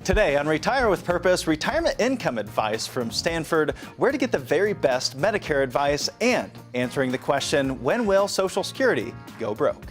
Today on Retire with Purpose, retirement income advice from Stanford, where to get the very best Medicare advice, and answering the question, when will Social Security go broke?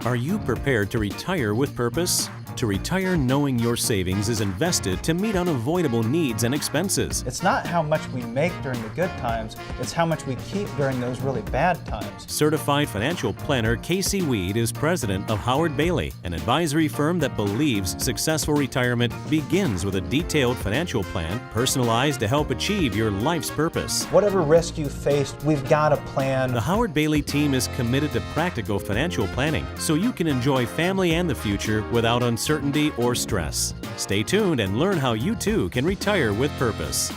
Are you prepared to retire with purpose? To retire knowing your savings is invested to meet unavoidable needs and expenses. It's not how much we make during the good times, it's how much we keep during those really bad times. Certified financial planner Casey Weade is president of Howard Bailey, an advisory firm that believes successful retirement begins with a detailed financial plan personalized to help achieve your life's purpose. Whatever risk you faced, we've got a plan. The Howard Bailey team is committed to practical financial planning so you can enjoy family and the future without uncertainty or stress. Stay tuned and learn how you too can retire with purpose.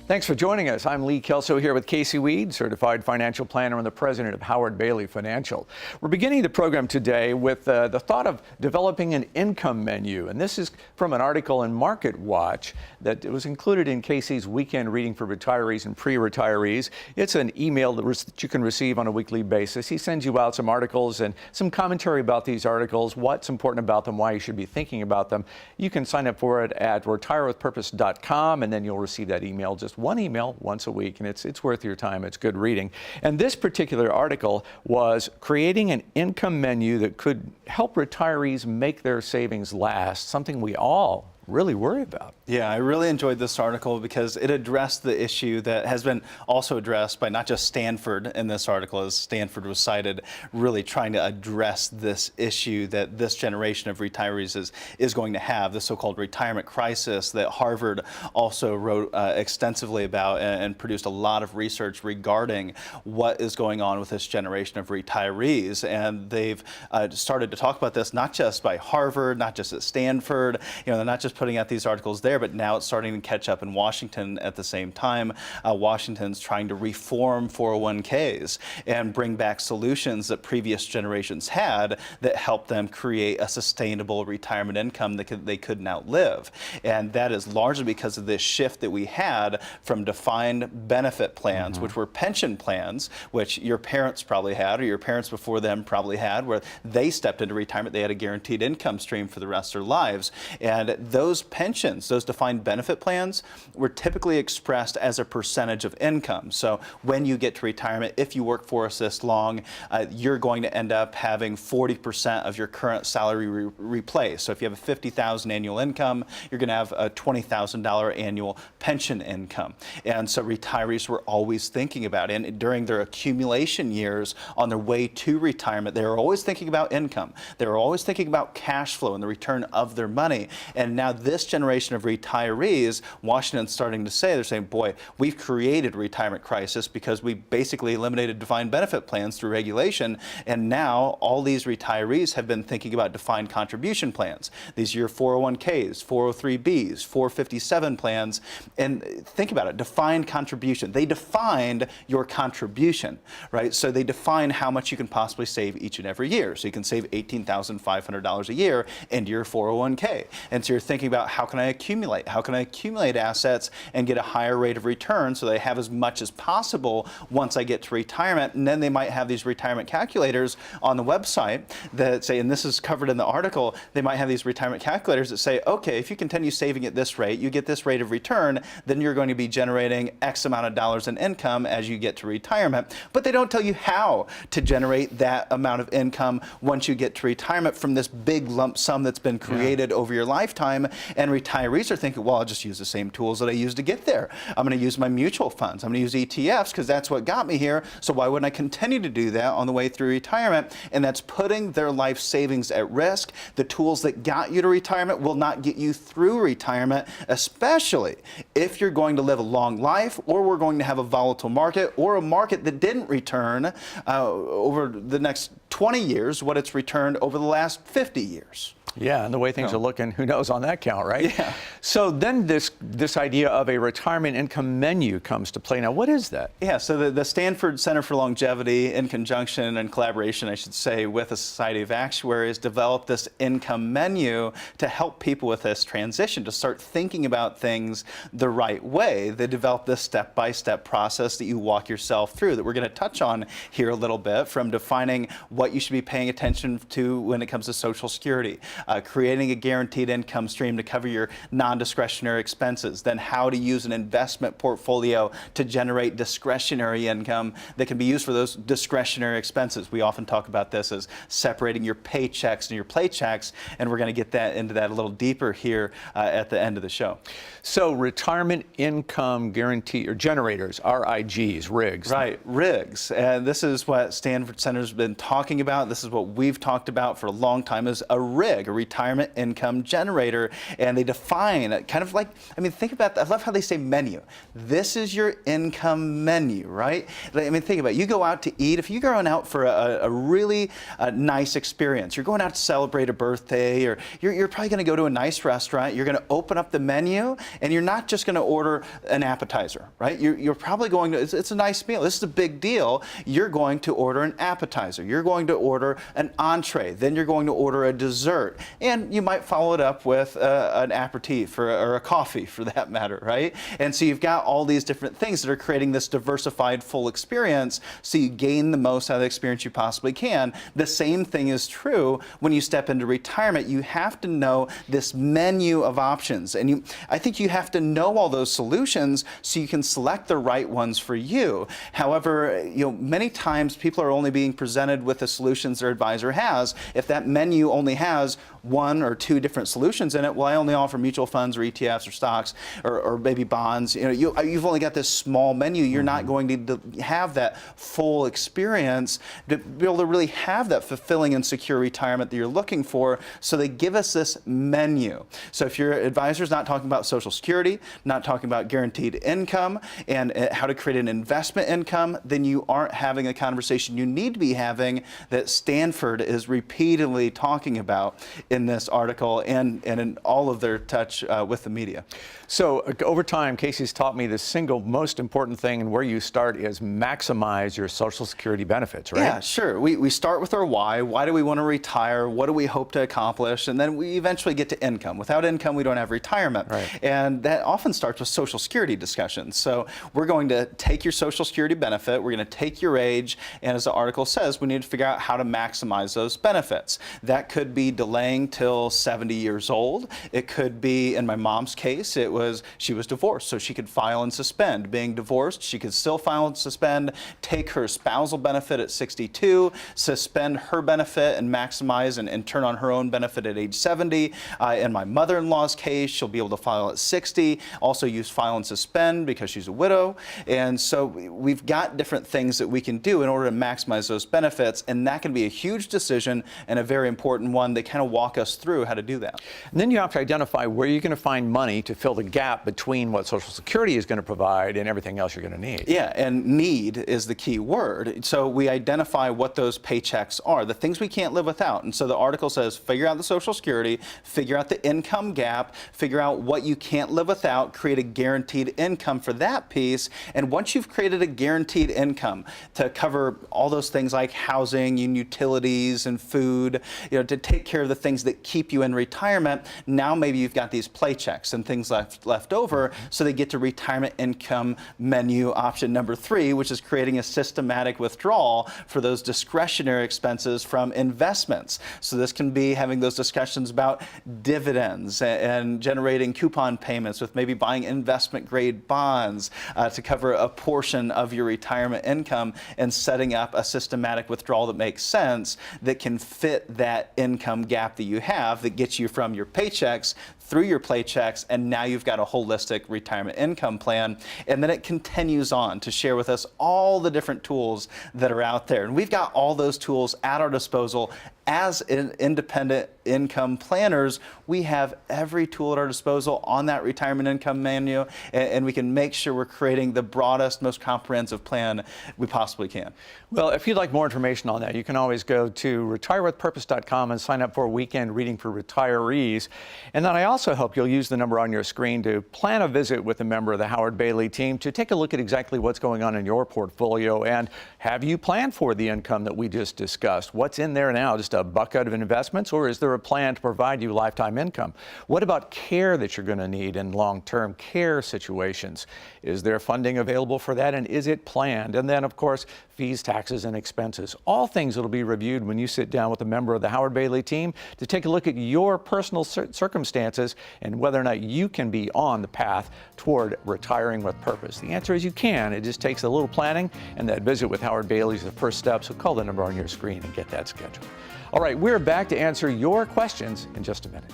Thanks for joining us. I'm Lee Kelso here with Casey Weade, certified financial planner and the president of Howard Bailey Financial. We're beginning the program today with the thought of developing an income menu. And this is from an article in Market Watch that was included in Casey's weekend reading for retirees and pre-retirees. It's an email that you can receive on a weekly basis. He sends you out some articles and some commentary about these articles, what's important about them, why you should be thinking about them. You can sign up for it at retirewithpurpose.com, and then you'll receive that email, just one email once a week, and it's worth your time. It's good reading. And this particular article was creating an income menu that could help retirees make their savings last, something we all really worry about. Yeah, I really enjoyed this article because it addressed the issue that has been also addressed by not just Stanford in this article, as Stanford was cited, really trying to address this issue that this generation of retirees is going to have, the so-called retirement crisis that Harvard also wrote extensively about and produced a lot of research regarding what is going on with this generation of retirees. And they've started to talk about this not just by Harvard, not just at Stanford, they're not just putting out these articles there, but now it's starting to catch up in Washington at the same time. Washington's trying to reform 401ks and bring back solutions that previous generations had that help them create a sustainable retirement income that they couldn't outlive. And that is largely because of this shift that we had from defined benefit plans, which were pension plans, which your parents probably had, or your parents before them probably had, where they stepped into retirement, they had a guaranteed income stream for the rest of their lives. And those pensions, those defined benefit plans, were typically expressed as a percentage of income. So when you get to retirement, if you work for us this long, you're going to end up having 40% of your current salary replaced. So if you have a $50,000 annual income, you're going to have a $20,000 annual pension income. And so retirees were always thinking about it. And during their accumulation years on their way to retirement, they were always thinking about income. They were always thinking about cash flow and the return of their money. And now this generation of retirees, Washington's starting to say, they're saying, boy, we've created a retirement crisis because we basically eliminated defined benefit plans through regulation. And now all these retirees have been thinking about defined contribution plans. These are your 401ks, 403bs, 457 plans. And think about it, defined contribution. They defined your contribution, right? So they define how much you can possibly save each and every year. So you can save $18,500 a year into your 401k. And so you're thinking about, how can I accumulate? How can I accumulate assets and get a higher rate of return so they have as much as possible once I get to retirement? And then they might have these retirement calculators on the website that say, and this is covered in the article, they might have these retirement calculators that say, okay, if you continue saving at this rate, you get this rate of return, then you're going to be generating X amount of dollars in income as you get to retirement. But they don't tell you how to generate that amount of income once you get to retirement from this big lump sum that's been created over your lifetime. And retirees are thinking, well, I'll just use the same tools that I used to get there. I'm going to use my mutual funds. I'm going to use ETFs because that's what got me here. So why wouldn't I continue to do that on the way through retirement? And that's putting their life savings at risk. The tools that got you to retirement will not get you through retirement, especially if you're going to live a long life, or we're going to have a volatile market, or a market that didn't return over the next 20 years what it's returned over the last 50 years. Yeah, and the way things are looking, who knows on that count, right? Yeah. So then this idea of a retirement income menu comes to play. Now, what is that? Yeah, so the Stanford Center for Longevity, in conjunction and collaboration, I should say, with the Society of Actuaries, developed this income menu to help people with this transition, to start thinking about things the right way. They developed this step-by-step process that you walk yourself through that we're going to touch on here a little bit, from defining what you should be paying attention to when it comes to Social Security, creating a guaranteed income stream to cover your non-discretionary expenses, then how to use an investment portfolio to generate discretionary income that can be used for those discretionary expenses. We often talk about this as separating your paychecks and your playchecks, and we're going to get into that a little deeper here at the end of the show. So retirement income guarantee or generators, RIGs, RIGs. Right, RIGs. And this is what Stanford Center's been talking about. This is what we've talked about for a long time, is a RIG, a retirement income generator. And they define it kind of like, I mean, think about that. I love how they say menu. This is your income menu, right? I mean, think about it. You go out to eat. If you're going out for a really nice experience, you're going out to celebrate a birthday, or you're probably going to go to a nice restaurant. You're going to open up the menu, and you're not just going to order an appetizer, right? You're probably going to, it's a nice meal. This is a big deal. You're going to order an appetizer. You're going to order an entree. Then you're going to order a dessert. And you might follow it up with an aperitif or a coffee, for that matter, right? And so you've got all these different things that are creating this diversified full experience, so you gain the most out of the experience you possibly can. The same thing is true when you step into retirement. You have to know this menu of options, and I think you have to know all those solutions so you can select the right ones for you. However, many times people are only being presented with the solutions their advisor has. If that menu only has one or two different solutions in it, well, I only offer mutual funds or ETFs or stocks or maybe bonds. You've only got this small menu. You're not going to have that full experience to be able to really have that fulfilling and secure retirement that you're looking for. So they give us this menu. So if your advisor's not talking about Social Security, not talking about guaranteed income and how to create an investment income, then you aren't having a conversation you need to be having that Stanford is repeatedly talking about in this article and in all of their touch with the media. So over time, Casey's taught me the single most important thing, and where you start is maximize your Social Security benefits, right? Yeah, sure. We start with our why. Why do we want to retire? What do we hope to accomplish? And then we eventually get to income. Without income, we don't have retirement. Right. And that often starts with Social Security discussions. So we're going to take your Social Security benefit, we're going to take your age, and as the article says, we need to figure out how to maximize those benefits. That could be delaying till 70 years old. It could be, in my mom's case, she was divorced, so she could file and suspend. Being divorced, she could still file and suspend, take her spousal benefit at 62, suspend her benefit and maximize and turn on her own benefit at age 70. In my mother-in-law's case, she'll be able to file at 60, also use file and suspend because she's a widow. And so we've got different things that we can do in order to maximize those benefits, and that can be a huge decision and a very important one. They kind of walk us through how to do that. And then you have to identify where you're going to find money to fill the gap between what Social Security is going to provide and everything else you're going to need. Yeah, and need is the key word. So we identify what those paychecks are, the things we can't live without. And so the article says, figure out the Social Security, figure out the income gap, figure out what you can't live without, create a guaranteed income for that piece. And once you've created a guaranteed income to cover all those things like housing and utilities and food, to take care of the things that keep you in retirement, now maybe you've got these paychecks and things left over, so they get to retirement income menu option number 3, which is creating a systematic withdrawal for those discretionary expenses from investments. So this can be having those discussions about dividends and generating coupon payments with maybe buying investment grade bonds to cover a portion of your retirement income and setting up a systematic withdrawal that makes sense, that can fit that income gap that you have, that gets you from your paychecks through your paychecks, and now you've got a holistic retirement income plan. And then it continues on to share with us all the different tools that are out there. And we've got all those tools at our disposal as independent income planners, we have every tool at our disposal on that retirement income menu, and we can make sure we're creating the broadest, most comprehensive plan we possibly can. Well, if you'd like more information on that, you can always go to retirewithpurpose.com and sign up for a weekend reading for retirees. And then I also hope you'll use the number on your screen to plan a visit with a member of the Howard Bailey team to take a look at exactly what's going on in your portfolio, and have you planned for the income that we just discussed? What's in there now? Just a bucket of investments, or is there a plan to provide you lifetime income? What about care that you're going to need in long-term care situations? Is there funding available for that, and is it planned? And then, of course, fees, taxes, and expenses. All things that will be reviewed when you sit down with a member of the Howard Bailey team to take a look at your personal circumstances and whether or not you can be on the path toward retiring with purpose. The answer is you can. It just takes a little planning, and that visit with Howard Bailey is the first step, so call the number on your screen and get that scheduled. All right, we're back to answer your questions in just a minute.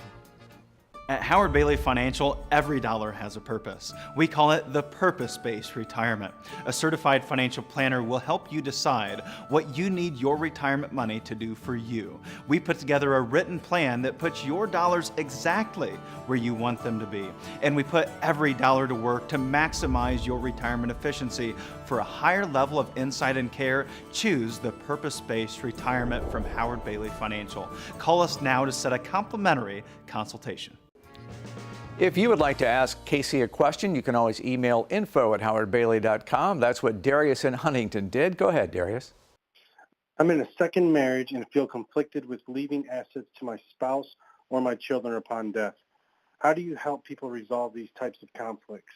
At Howard Bailey Financial, every dollar has a purpose. We call it the purpose-based retirement. A certified financial planner will help you decide what you need your retirement money to do for you. We put together a written plan that puts your dollars exactly where you want them to be. And we put every dollar to work to maximize your retirement efficiency. For a higher level of insight and care, choose the purpose-based retirement from Howard Bailey Financial. Call us now to set a complimentary consultation. If you would like to ask Casey a question, you can always email info@howardbailey.com. That's what Darius in Huntington did. Go ahead, Darius. I'm in a second marriage and feel conflicted with leaving assets to my spouse or my children upon death. How do you help people resolve these types of conflicts?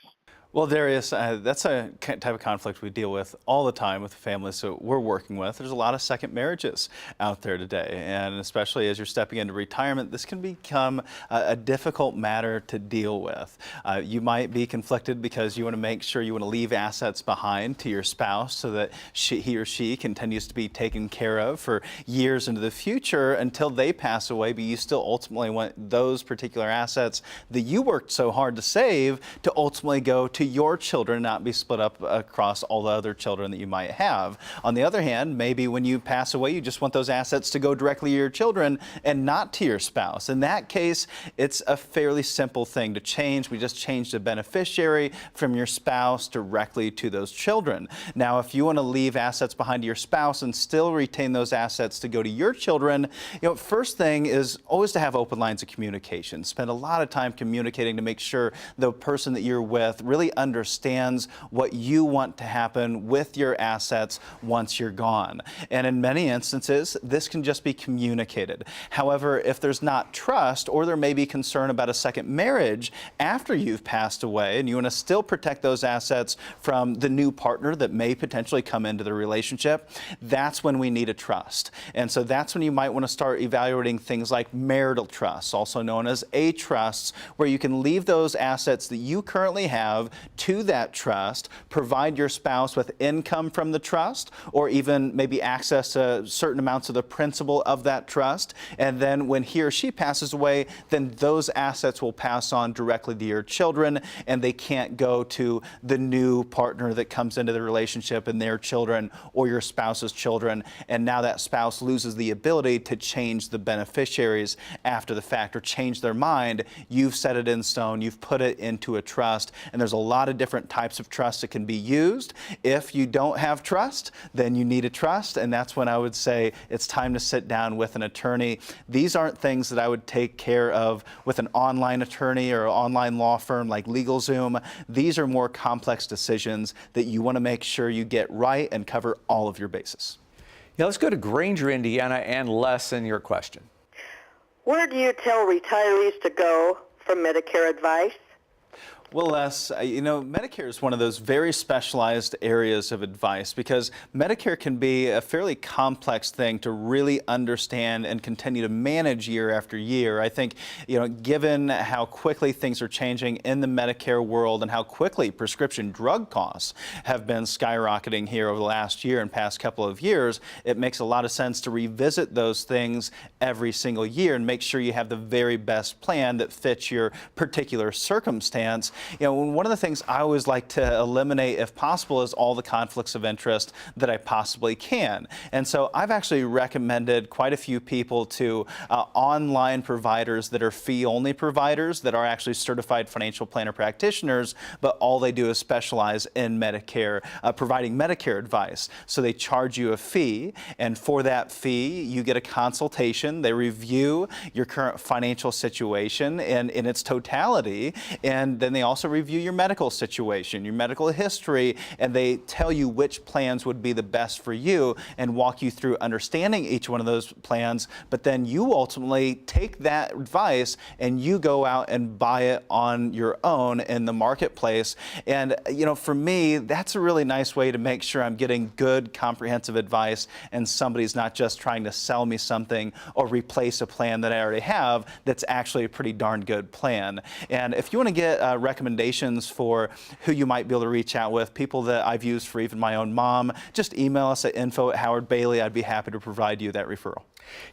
Well, Darius, that's a type of conflict we deal with all the time with the families that we're working with. There's a lot of second marriages out there today, and especially as you're stepping into retirement, this can become a difficult matter to deal with. You might be conflicted because you want to make sure you want to leave assets behind to your spouse so that he or she continues to be taken care of for years into the future until they pass away, but you still ultimately want those particular assets that you worked so hard to save to ultimately go to your children, not be split up across all the other children that you might have. On the other hand, maybe when you pass away, you just want those assets to go directly to your children and not to your spouse. In that case, it's a fairly simple thing to change. We just changed the beneficiary from your spouse directly to those children. Now, if you want to leave assets behind to your spouse and still retain those assets to go to your children, first thing is always to have open lines of communication. Spend a lot of time communicating to make sure the person that you're with really understands what you want to happen with your assets once you're gone. And in many instances, this can just be communicated. However, if there's not trust, or there may be concern about a second marriage after you've passed away, and you want to still protect those assets from the new partner that may potentially come into the relationship, that's when we need a trust. And so that's when you might want to start evaluating things like marital trusts, also known as a trusts, where you can leave those assets that you currently have to that trust, provide your spouse with income from the trust, or even maybe access to certain amounts of the principal of that trust. And then when he or she passes away, then those assets will pass on directly to your children, and they can't go to the new partner that comes into the relationship and their children or your spouse's children. And now that spouse loses the ability to change the beneficiaries after the fact or change their mind. You've set it in stone, you've put it into a trust, and there's a lot of different types of trusts that can be used. If you don't have trust, then you need a trust, and that's when I would say it's time to sit down with an attorney. These aren't things that I would take care of with an online attorney or online law firm like LegalZoom. These are more complex decisions that you want to make sure you get right and cover all of your bases. Yeah, let's go to Granger, Indiana, and Les in your question. Where do you tell retirees to go for Medicare advice? Well, Les, Medicare is one of those very specialized areas of advice because Medicare can be a fairly complex thing to really understand and continue to manage year after year. I think, given how quickly things are changing in the Medicare world and how quickly prescription drug costs have been skyrocketing here over the last year and past couple of years, it makes a lot of sense to revisit those things every single year and make sure you have the very best plan that fits your particular circumstance. One of the things I always like to eliminate, if possible, is all the conflicts of interest that I possibly can. And so I've actually recommended quite a few people to online providers that are fee-only providers that are actually certified financial planner practitioners, but all they do is specialize in Medicare, providing Medicare advice. So they charge you a fee, and for that fee, you get a consultation. They review your current financial situation and in its totality, and then they also review your medical situation, your medical history, and they tell you which plans would be the best for you and walk you through understanding each one of those plans. But then you ultimately take that advice and you go out and buy it on your own in the marketplace. And for me, that's a really nice way to make sure I'm getting good, comprehensive advice and somebody's not just trying to sell me something or replace a plan that I already have that's actually a pretty darn good plan. And if you want to get recommendations for who you might be able to reach out with, people that I've used for even my own mom, just email us at info@howardbailey. I'd be happy to provide you that referral.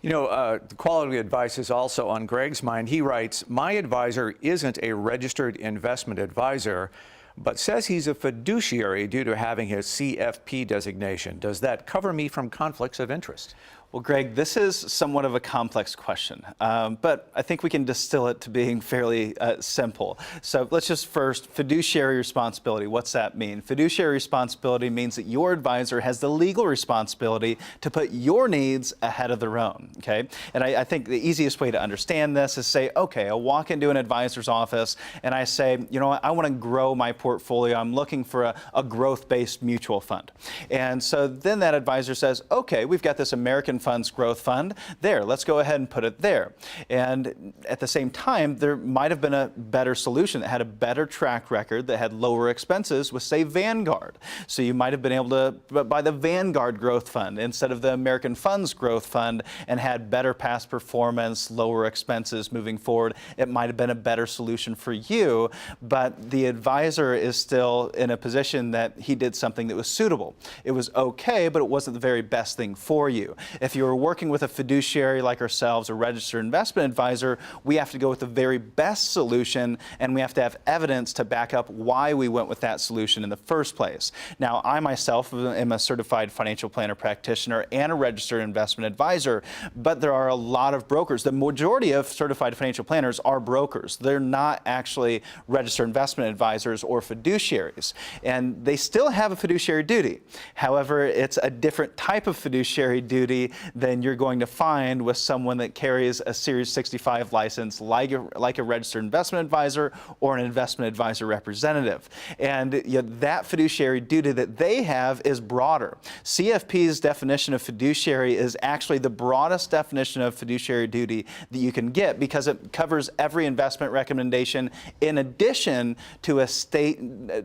The quality advice is also on Greg's mind. He writes, "My advisor isn't a registered investment advisor, but says he's a fiduciary due to having his CFP designation. Does that cover me from conflicts of interest?" Well, Greg, this is somewhat of a complex question, but I think we can distill it to being fairly simple. So let's just first, fiduciary responsibility. What's that mean? Fiduciary responsibility means that your advisor has the legal responsibility to put your needs ahead of their own, okay? And I think the easiest way to understand this is say, okay, I'll walk into an advisor's office and I say, you know what, I want to grow my portfolio. I'm looking for a growth-based mutual fund. And so then that advisor says, okay, we've got this American Funds Growth Fund. There, let's go ahead and put it there. And at the same time, there might have been a better solution that had a better track record, that had lower expenses with, say, Vanguard. So you might have been able to buy the Vanguard Growth Fund instead of the American Funds Growth Fund and had better past performance, lower expenses moving forward. It might have been a better solution for you, but the advisor is still in a position that he did something that was suitable. It was okay, but it wasn't the very best thing for you. If you were working with a fiduciary like ourselves, a registered investment advisor, we have to go with the very best solution, and we have to have evidence to back up why we went with that solution in the first place. Now, I myself am a certified financial planner practitioner and a registered investment advisor, but there are a lot of brokers. The majority of certified financial planners are brokers. They're not actually registered investment advisors or fiduciaries, and they still have a fiduciary duty. However, it's a different type of fiduciary duty than you're going to find with someone that carries a Series 65 license like a registered investment advisor or an investment advisor representative. And that fiduciary duty that they have is broader. CFP's definition of fiduciary is actually the broadest definition of fiduciary duty that you can get because it covers every investment recommendation in addition to estate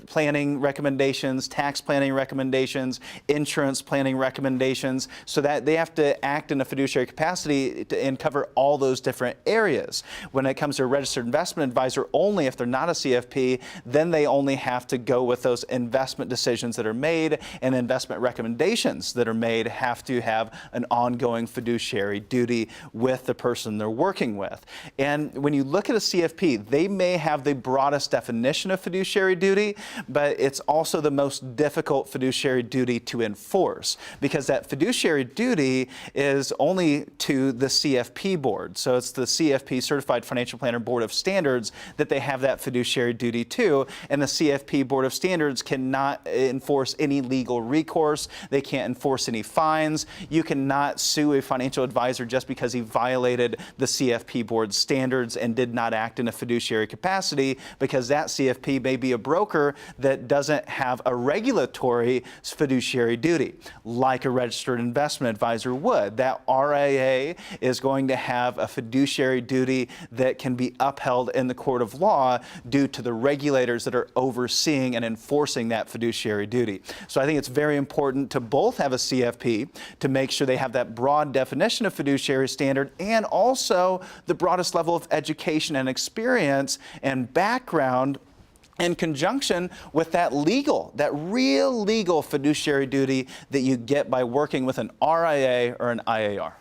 planning recommendations, tax planning recommendations, insurance planning recommendations, so that they have to act in a fiduciary capacity and cover all those different areas. When it comes to a registered investment advisor, only if they're not a CFP, then they only have to go with those investment decisions that are made, and investment recommendations that are made have to have an ongoing fiduciary duty with the person they're working with. And when you look at a CFP, they may have the broadest definition of fiduciary duty, but it's also the most difficult fiduciary duty to enforce because that fiduciary duty is only to the CFP board. So it's the CFP, Certified Financial Planner Board of Standards, that they have that fiduciary duty to. And the CFP Board of Standards cannot enforce any legal recourse. They can't enforce any fines. You cannot sue a financial advisor just because he violated the CFP board standards and did not act in a fiduciary capacity, because that CFP may be a broker that doesn't have a regulatory fiduciary duty like a registered investment advisor would. That RIA is going to have a fiduciary duty that can be upheld in the court of law due to the regulators that are overseeing and enforcing that fiduciary duty. So I think it's very important to both have a CFP to make sure they have that broad definition of fiduciary standard and also the broadest level of education and experience and background in conjunction with that real legal fiduciary duty that you get by working with an RIA or an IAR.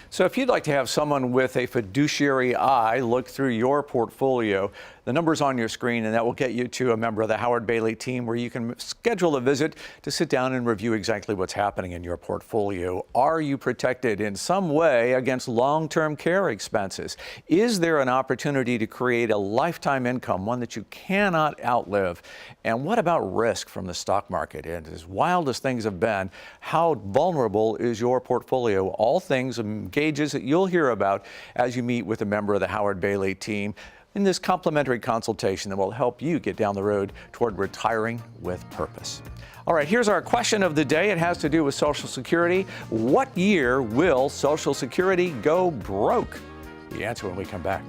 So if you'd like to have someone with a fiduciary eye look through your portfolio, The number's on your screen, and that will get you to a member of the Howard Bailey team where you can schedule a visit to sit down and review exactly what's happening in your portfolio. Are you protected in some way against long-term care expenses? Is there an opportunity to create a lifetime income, one that you cannot outlive? And what about risk from the stock market? And as wild as things have been, how vulnerable is your portfolio? All things and gauges that you'll hear about as you meet with a member of the Howard Bailey team in this complimentary consultation that will help you get down the road toward retiring with purpose. All right, here's our question of the day. It has to do with Social Security. What year will Social Security go broke? The answer when we come back.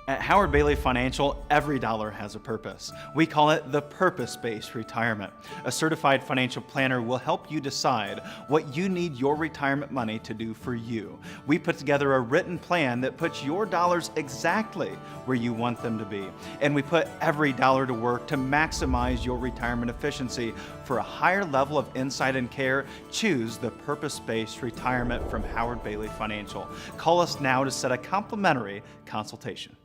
At Howard Bailey Financial, every dollar has a purpose. We call it the purpose-based retirement. A certified financial planner will help you decide what you need your retirement money to do for you. We put together a written plan that puts your dollars exactly where you want them to be. And we put every dollar to work to maximize your retirement efficiency. For a higher level of insight and care, choose the purpose-based retirement from Howard Bailey Financial. Call us now to set a complimentary consultation.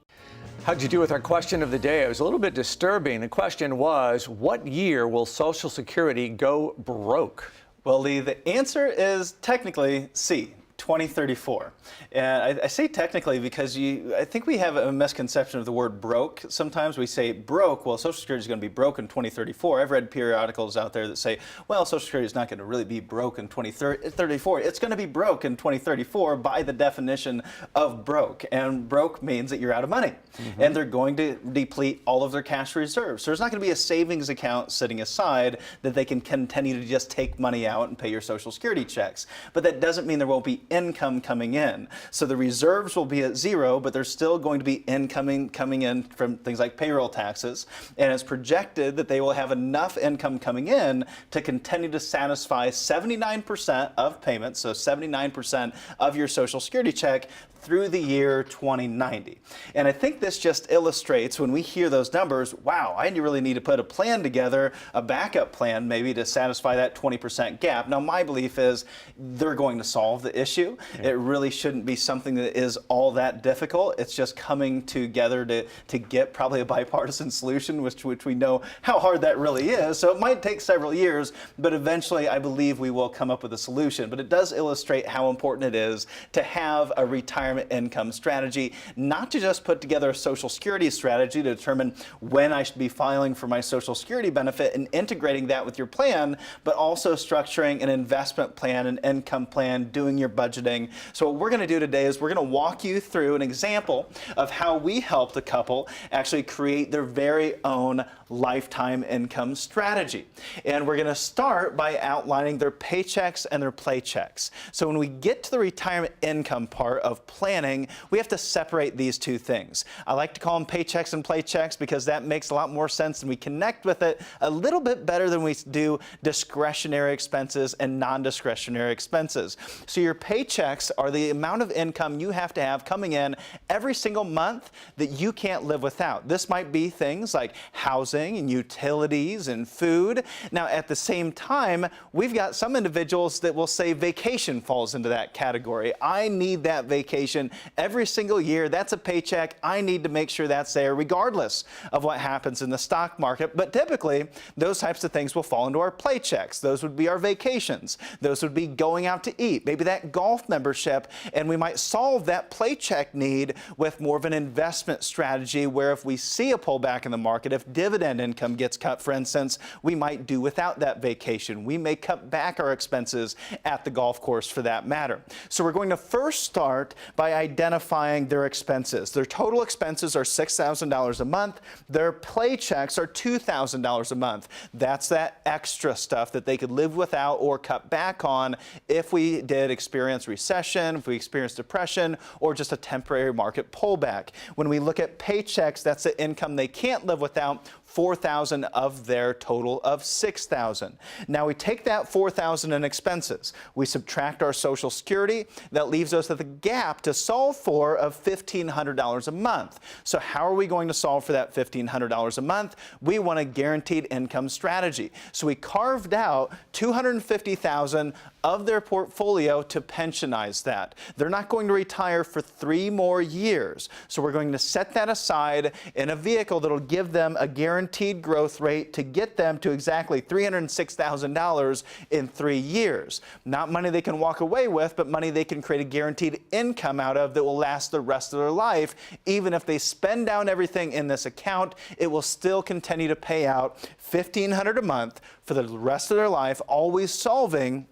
How'd you do with our question of the day? It was a little bit disturbing. The question was, what year will Social Security go broke? Well, Lee, the answer is technically C, 2034. And I say technically because I think we have a misconception of the word broke. Sometimes we say broke, well, Social Security is going to be broke in 2034. I've read periodicals out there that say, well, Social Security is not going to really be broke in 2034. It's going to be broke in 2034 by the definition of broke. And broke means that you're out of money. And they're going to deplete all of their cash reserves. So there's not going to be a savings account sitting aside that they can continue to just take money out and pay your Social Security checks. But that doesn't mean there won't be income coming in. So the reserves will be at zero, but there's still going to be income coming in from things like payroll taxes. And it's projected that they will have enough income coming in to continue to satisfy 79% of payments, so 79% of your Social Security check through the year 2090. And I think this just illustrates when we hear those numbers, wow, I really need to put a plan together, a backup plan maybe to satisfy that 20% gap. Now, my belief is they're going to solve the issue. It really shouldn't be something that is all that difficult. It's just coming together to get probably a bipartisan solution, which we know how hard that really is. So it might take several years, but eventually I believe we will come up with a solution. But it does illustrate how important it is to have a retirement income strategy, not to just put together a Social Security strategy to determine when I should be filing for my Social Security benefit and integrating that with your plan, but also structuring an investment plan, an income plan, doing your budgeting. So what we're going to do today is we're going to walk you through an example of how we help the couple actually create their very own lifetime income strategy. And we're going to start by outlining their paychecks and their playchecks. So when we get to the retirement income part of planning, we have to separate these two things. I like to call them paychecks and playchecks because that makes a lot more sense and we connect with it a little bit better than we do discretionary expenses and non-discretionary expenses. So your paychecks are the amount of income you have to have coming in every single month that you can't live without. This might be things like housing and utilities and food. Now, at the same time, we've got some individuals that will say vacation falls into that category. I need that vacation every single year. That's a paycheck. I need to make sure that's there regardless of what happens in the stock market. But typically, those types of things will fall into our paychecks. Those would be our vacations. Those would be going out to eat, maybe that golf membership, and we might solve that paycheck need with more of an investment strategy where if we see a pullback in the market, if dividend income gets cut, for instance, we might do without that vacation. We may cut back our expenses at the golf course for that matter. So we're going to first start by identifying their expenses. Their total expenses are $6,000 a month. Their paychecks are $2,000 a month. That's that extra stuff that they could live without or cut back on if we did experience recession, if we experience depression, or just a temporary market pullback. When we look at paychecks, that's the income they can't live without. $4,000 of their total of $6,000. Now we take that $4,000 in expenses. We subtract our Social Security. That leaves us with a gap to solve for of $1,500 a month. So how are we going to solve for that $1,500 a month? We want a guaranteed income strategy. So we carved out $250,000 of their portfolio to pensionize that. They're not going to retire for 3 more years. So we're going to set that aside in a vehicle that'll give them a guaranteed growth rate to get them to exactly $306,000 in 3 years. Not money they can walk away with, but money they can create a guaranteed income out of that will last the rest of their life. Even if they spend down everything in this account, it will still continue to pay out $1,500 a month for the rest of their life, always solving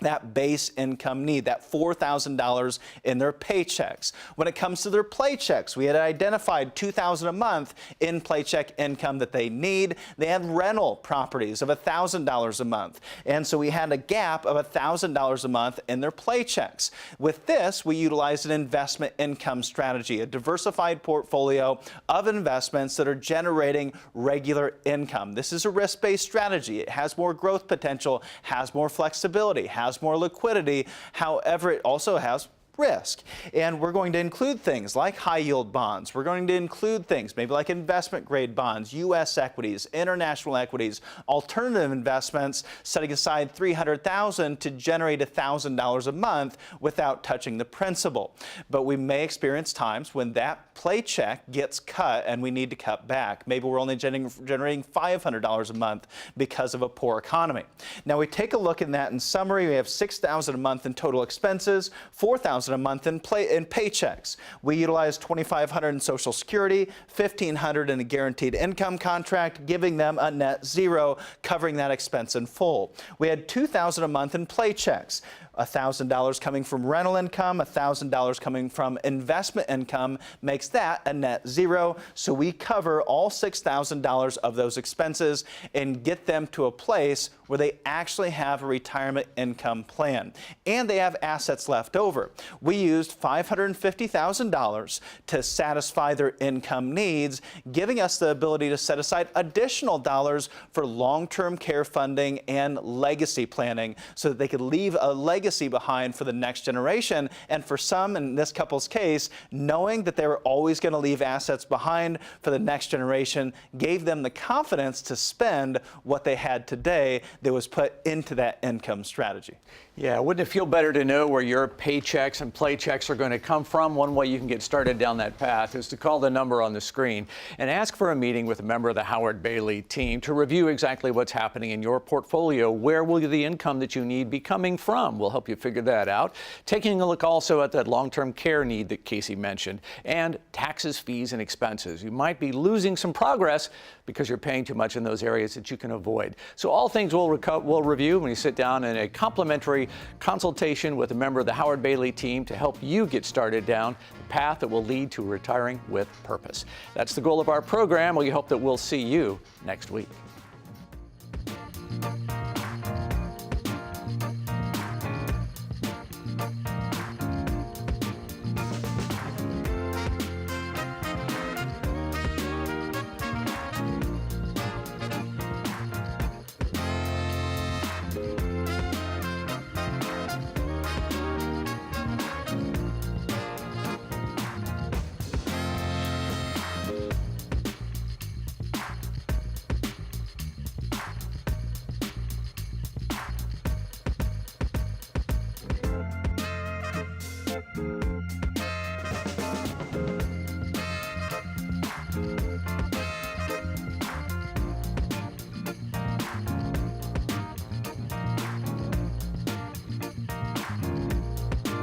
that base income need, that $4,000 in their paychecks. When it comes to their paychecks, we had identified $2,000 a month in paycheck income that they need. They had rental properties of $1,000 a month. And so we had a gap of $1,000 a month in their paychecks. With this, we utilized an investment income strategy, a diversified portfolio of investments that are generating regular income. This is a risk-based strategy. It has more growth potential, has more flexibility, has more liquidity. However, it also has risk. And we're going to include things like high yield bonds. We're going to include things maybe like investment grade bonds, U.S. equities, international equities, alternative investments, setting aside $300,000 to generate $1,000 a month without touching the principal. But we may experience times when that paycheck gets cut and we need to cut back. Maybe we're only generating $500 a month because of a poor economy. Now we take a look at that in summary. We have $6,000 a month in total expenses, $4,000 a month in paychecks. We utilized $2,500 in Social Security, $1,500 in a guaranteed income contract, giving them a net zero, covering that expense in full. We had $2,000 a month in paychecks. $1,000 coming from rental income, $1,000 coming from investment income makes that a net zero. So we cover all $6,000 of those expenses and get them to a place where they actually have a retirement income plan and they have assets left over. We used $550,000 to satisfy their income needs, giving us the ability to set aside additional dollars for long-term care funding and legacy planning so that they could leave a legacy behind for the next generation. And for some, in this couple's case, knowing that they were always going to leave assets behind for the next generation gave them the confidence to spend what they had today that was put into that income strategy. Yeah, wouldn't it feel better to know where your paychecks and playchecks are going to come from? One way you can get started down that path is to call the number on the screen and ask for a meeting with a member of the Howard Bailey team to review exactly what's happening in your portfolio. Where will the income that you need be coming from? We'll help you figure that out. Taking a look also at that long-term care need that Casey mentioned and taxes, fees, and expenses. You might be losing some progress because you're paying too much in those areas that you can avoid. So all things we'll review when you sit down in a complimentary consultation with a member of the Howard Bailey team to help you get started down the path that will lead to retiring with purpose. That's the goal of our program. We hope that we'll see you next week.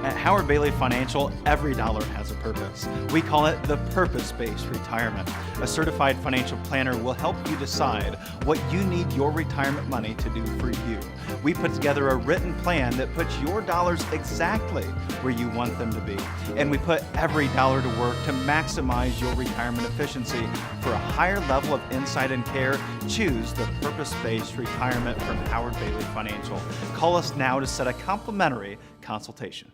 At Howard Bailey Financial, every dollar has a purpose. We call it the purpose-based retirement. A certified financial planner will help you decide what you need your retirement money to do for you. We put together a written plan that puts your dollars exactly where you want them to be. And we put every dollar to work to maximize your retirement efficiency. For a higher level of insight and care, choose the purpose-based retirement from Howard Bailey Financial. Call us now to set a complimentary consultation.